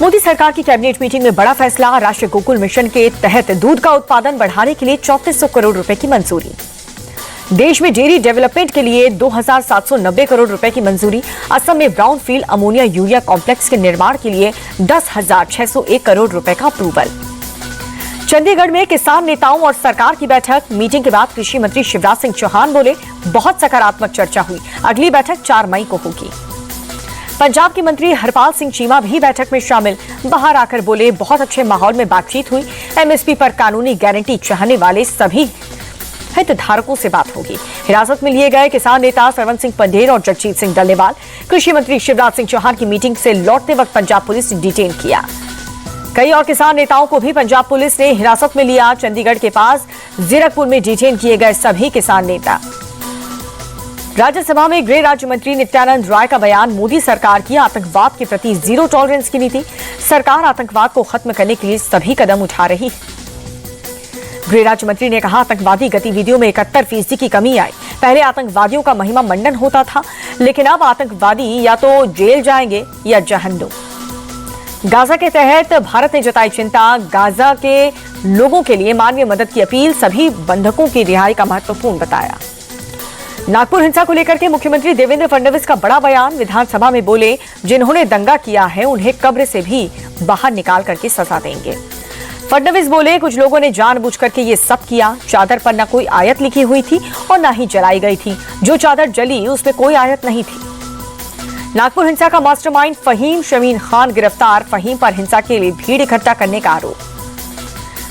मोदी सरकार की cabinet meeting में बड़ा फैसला। राष्ट्रीय गोकुल मिशन के तहत दूध का उत्पादन बढ़ाने के लिए 3400 करोड़ रुपए की मंजूरी। देश में डेयरी डेवलपमेंट के लिए 2790 करोड़ रुपए की मंजूरी। असम में brown field ammonia urea complex के निर्माण के लिए 10,601 करोड़ रुपए का अप्रूवल। चंडीगढ़ में किसान नेताओं और सरकार की बैठक। मीटिंग के बाद कृषि मंत्री शिवराज सिंह चौहान बोले, बहुत सकारात्मक चर्चा हुई। अगली बैठक 4 मई को होगी। पंजाब के मंत्री हरपाल सिंह चीमा भी बैठक में शामिल। बाहर आकर बोले, बहुत अच्छे माहौल में बातचीत हुई। एमएसपी पर कानूनी गारंटी चाहने वाले सभी हितधारकों से बात होगी। हिरासत में लिए गए किसान नेता सरवन सिंह पंडेर और जगजीत सिंह डल्लेवाल कृषि मंत्री शिवराज सिंह चौहान की मीटिंग से लौटते वक्त पंजाब पुलिस ने डिटेन किया। कई और किसान नेताओं को भी पंजाब पुलिस ने हिरासत में लिया। चंडीगढ़ के पास जीरकपुर में डिटेन किए गए सभी किसान नेता। राज्यसभा में गृह राज्य मंत्री नित्यानंद राय का बयान, मोदी सरकार की आतंकवाद के प्रति जीरो टॉलरेंस की नीति। सरकार आतंकवाद को खत्म करने के लिए सभी कदम उठा रही है। गृह राज्य मंत्री ने कहा, आतंकवादी गतिविधियों में 71% की कमी आई। पहले आतंकवादियों का महिमा मंडन होता था, लेकिन अब आतंकवादी या तो जेल जाएंगे या जहन्नुम। गाजा के तहत भारत ने जताई चिंता। गाजा के लोगों के लिए मानवीय मदद की अपील। सभी बंधकों की रिहाई का महत्वपूर्ण बताया। नागपुर हिंसा को लेकर के मुख्यमंत्री देवेंद्र फडणवीस का बड़ा बयान। विधानसभा में बोले, जिन्होंने दंगा किया है उन्हें कब्र से भी बाहर निकाल करके सजा देंगे। फडणवीस बोले, कुछ लोगों ने जानबूझ करके ये सब किया। चादर पर न कोई आयत लिखी हुई थी और न ही जलाई गई थी। जो चादर जली उसमें कोई आयत नहीं थी। नागपुर हिंसा का मास्टरमाइंड फहीम शमीन खान गिरफ्तार। फहीम पर हिंसा के लिए भीड़ इकट्ठा करने का आरोप।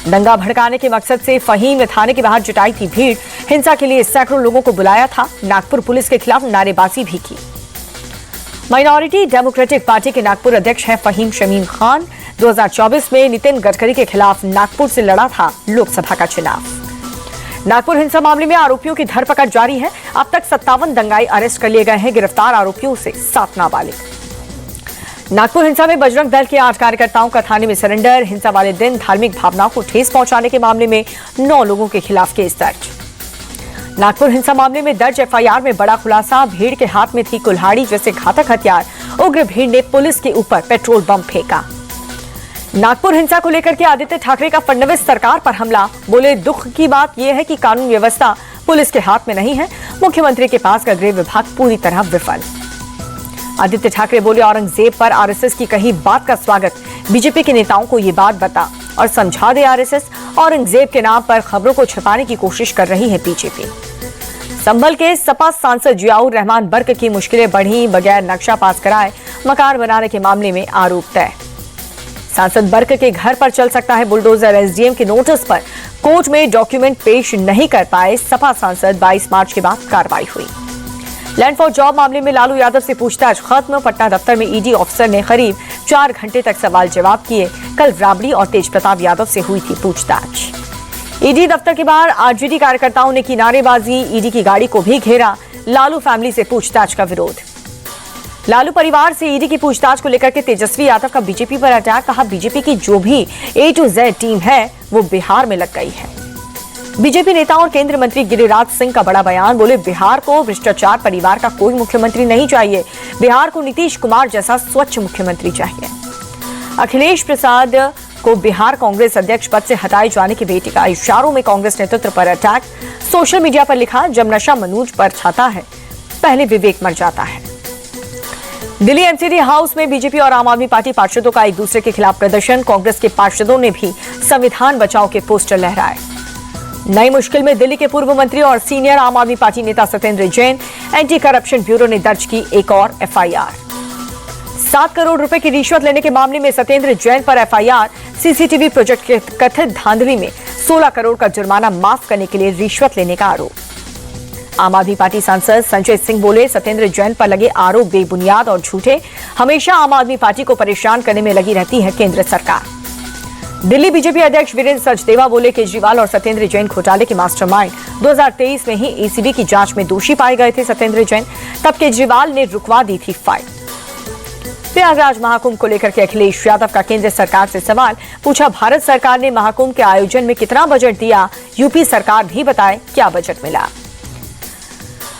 दंगा भड़काने के मकसद से फहीम ने थाने के बाहर जुटाई थी भीड़। हिंसा के लिए सैकड़ों लोगों को बुलाया था। नागपुर पुलिस के खिलाफ नारेबाजी भी की। माइनॉरिटी डेमोक्रेटिक पार्टी के नागपुर अध्यक्ष हैं फहीम शमीन खान। 2024 में नितिन गडकरी के खिलाफ नागपुर से लड़ा था लोकसभा का चुनाव। नागपुर हिंसा मामले में आरोपियों की धरपकड़ जारी है। अब तक 57 दंगाई अरेस्ट कर लिए गए हैं। गिरफ्तार आरोपियों से 7 नाबालिग। नागपुर हिंसा में बजरंग दल के 8 कार्यकर्ताओं का थाने में सरेंडर। हिंसा वाले दिन धार्मिक भावनाओं को ठेस पहुंचाने के मामले में 9 लोगों के खिलाफ केस दर्ज। नागपुर हिंसा मामले में दर्ज एफआईआर में बड़ा खुलासा। भीड़ के हाथ में थी कुल्हाड़ी जैसे घातक हथियार। उग्र भीड़ ने पुलिस के ऊपर पेट्रोल बम फेंका। नागपुर हिंसा को लेकर के आदित्य ठाकरे का फडणवीस सरकार पर हमला। बोले, दुख की बात यह है कि कानून व्यवस्था पुलिस के हाथ में नहीं है। मुख्यमंत्री के पास का गृह विभाग पूरी तरह विफल। आदित्य ठाकरे बोले, औरंगजेब पर आरएसएस की कही बात का स्वागत। बीजेपी के नेताओं को ये बात बता और समझा दे आरएसएस। औरंगजेब के नाम पर खबरों को छिपाने की कोशिश कर रही है बीजेपी। संभल के सपा सांसद जियाउर रहमान बर्क की मुश्किलें बढ़ी। बगैर नक्शा पास कराए मकान बनाने के मामले में आरोप तय। सांसद बर्क के घर पर चल सकता है बुलडोजर। एसडीएम के नोटिस पर कोर्ट में डॉक्यूमेंट पेश नहीं कर पाए सपा सांसद। 22 मार्च के बाद कार्रवाई हुई। लैंड फॉर जॉब मामले में लालू यादव से पूछताछ खत्म। पटना दफ्तर में ईडी ऑफिसर ने करीब 4 घंटे तक सवाल जवाब किए। कल राबड़ी और तेज प्रताप यादव से हुई थी पूछताछ। ईडी दफ्तर के बाहर आरजेडी कार्यकर्ताओं ने की नारेबाजी। ईडी की गाड़ी को भी घेरा। लालू फैमिली से पूछताछ का विरोध। लालू परिवार से ईडी की पूछताछ को लेकर के तेजस्वी यादव का बीजेपी पर अटैक। कहा, बीजेपी की जो भी A to Z टीम है वो बिहार में लग गई है। बीजेपी नेता और केंद्रीय मंत्री गिरिराज सिंह का बड़ा बयान। बोले, बिहार को भ्रष्टाचार परिवार का कोई मुख्यमंत्री नहीं चाहिए। बिहार को नीतीश कुमार जैसा स्वच्छ मुख्यमंत्री चाहिए। अखिलेश प्रसाद को बिहार कांग्रेस अध्यक्ष पद से हटाए जाने की बेटी का इशारों में कांग्रेस नेतृत्व पर अटैक। सोशल मीडिया पर लिखा, जब नशा मनोज पर छाता है पहले विवेक मर जाता है। दिल्ली एमसीडी हाउस में बीजेपी और आम आदमी पार्टी पार्षदों का एक दूसरे के खिलाफ प्रदर्शन। कांग्रेस के पार्षदों ने भी संविधान बचाओ के पोस्टर लहराए। नई मुश्किल में दिल्ली के पूर्व मंत्री और सीनियर आम आदमी पार्टी नेता Satyendra Jain. Anti corruption bureau ने दर्ज की एक और एफआईआर। 7 करोड़ रुपए की रिश्वत लेने के मामले में सत्येंद्र जैन पर एफआईआर। सीसीटीवी प्रोजेक्ट के कथित धांधली में 16 करोड़ का जुर्माना माफ करने के लिए रिश्वत लेने का आरोप। आम आदमी पार्टी सांसद संजय सिंह बोले, सत्येंद्र जैन पर लगे आरोप बेबुनियाद और झूठे। हमेशा आम आदमी पार्टी को परेशान करने में लगी रहती है केंद्र सरकार। दिल्ली बीजेपी अध्यक्ष वीरेंद्र सचदेवा बोले, केजरीवाल और सत्येंद्र जैन घोटाले के मास्टरमाइंड 2023 में ही ईसीबी की जांच में दोषी पाए गए थे सत्येंद्र जैन। तब केजरीवाल ने रुकवा दी थी फाइल। प्रयागराज महाकुंभ को लेकर के अखिलेश यादव का केंद्र सरकार से सवाल। पूछा, भारत सरकार ने महाकुंभ के आयोजन में कितना बजट दिया? यूपी सरकार भी बताए क्या बजट मिला।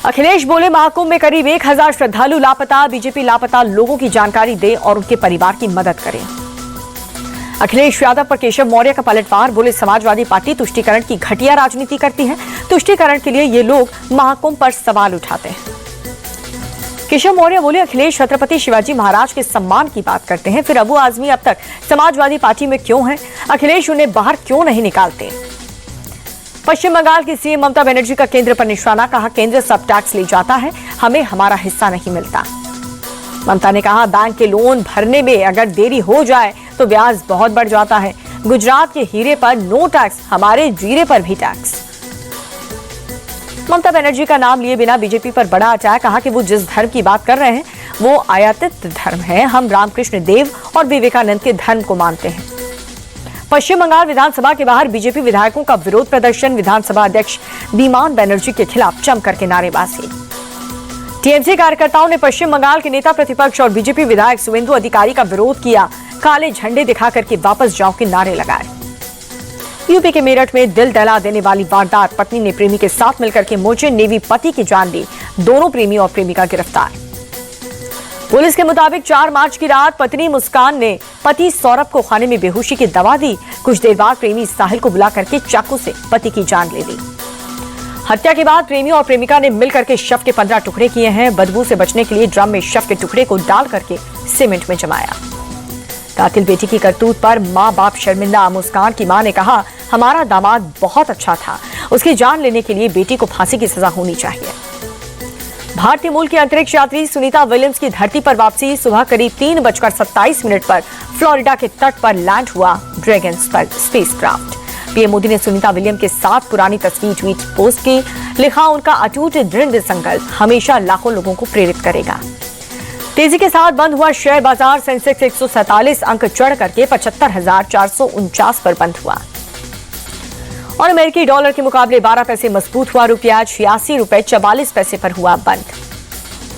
अखिलेश बोले, महाकुंभ में करीब 1000 श्रद्धालु लापता। बीजेपी लापता लोगों की जानकारी दे और उनके परिवार की मदद करे। अखिलेश यादव पर केशव मौर्य का पलटवार, बोले समाजवादी पार्टी तुष्टीकरण की घटिया राजनीति करती है। तुष्टीकरण के लिए ये लोग महाकुंभ पर सवाल उठाते हैं। केशव मौर्य बोले अखिलेश छत्रपति शिवाजी महाराज के सम्मान की बात करते हैं, फिर अबू आजमी अब तक समाजवादी पार्टी में क्यों है? अखिलेश उन्हें बाहर क्यों नहीं निकालते? पश्चिम बंगाल की सीएम ममता बनर्जी का केंद्र पर निशाना, कहा केंद्र सब टैक्स ले जाता है, हमें हमारा हिस्सा नहीं मिलता। ममता ने कहा बैंक के लोन भरने में अगर देरी हो जाए तो ब्याज बहुत बढ़ जाता है। गुजरात के हीरे पर नो टैक्स, हमारे जीरे पर भी टैक्स। ममता बनर्जी का नाम लिए बिना बीजेपी पर बड़ा अटैक, कहा कि वो जिस धर्म की बात कर रहे हैं वो आयातित धर्म है। हम रामकृष्ण देव और विवेकानंद के धर्म को मानते हैं। पश्चिम बंगाल विधानसभा के बाहर बीजेपी विधायकों का विरोध प्रदर्शन, विधानसभा अध्यक्ष बीमान बनर्जी के खिलाफ जमकर के नारेबाजी। टीएमसी कार्यकर्ताओं ने पश्चिम बंगाल के नेता प्रतिपक्ष और बीजेपी विधायक शुवेंदु अधिकारी का विरोध किया, काले झंडे दिखाकर के वापस जाओ के नारे लगाए। यूपी के मेरठ में दिल दहला देने वाली वारदात, पत्नी ने प्रेमी के साथ मिलकर के मर्चेंट नेवी पति की जान ली, दोनों प्रेमी और प्रेमिका गिरफ्तार। पुलिस के मुताबिक 4 मार्च की रात पत्नी मुस्कान ने पति सौरभ को खाने में बेहोशी की दवा दी। कुछ देर बाद प्रेमी साहिल को बुला करके चाकू से पति की जान ले ली। हत्या के बाद प्रेमी और प्रेमिका ने मिलकर के शव के 15 टुकड़े किए हैं। बदबू से बचने के लिए ड्रम में शव के टुकड़े को डाल करके सीमेंट में जमाया। कातिल बेटी की करतूत पर मां बाप शर्मिंदा। मुस्कान की मां ने कहा हमारा दामाद बहुत अच्छा था, उसकी जान लेने के लिए बेटी को फांसी की सजा होनी चाहिए। भारतीय मूल की अंतरिक्ष यात्री सुनीता विलियम्स की धरती पर वापसी, सुबह करीब 3:27 पर फ्लोरिडा के तट पर लैंड हुआ ड्रैगन स्पेसक्राफ्ट। पीएम मोदी ने सुनीता विलियम के साथ पुरानी तस्वीर ट्वीट पोस्ट की, लिखा उनका अटूट दृढ़ संकल्प हमेशा लाखों लोगों को प्रेरित करेगा। तेजी के साथ बंद हुआ शेयर बाजार, सेंसेक्स 147 अंक चढ़ करके 75,449 पर बंद हुआ और अमेरिकी डॉलर के मुकाबले 12 पैसे मजबूत हुआ। रुपया 86 रुपए 44 पैसे पर हुआ बंद।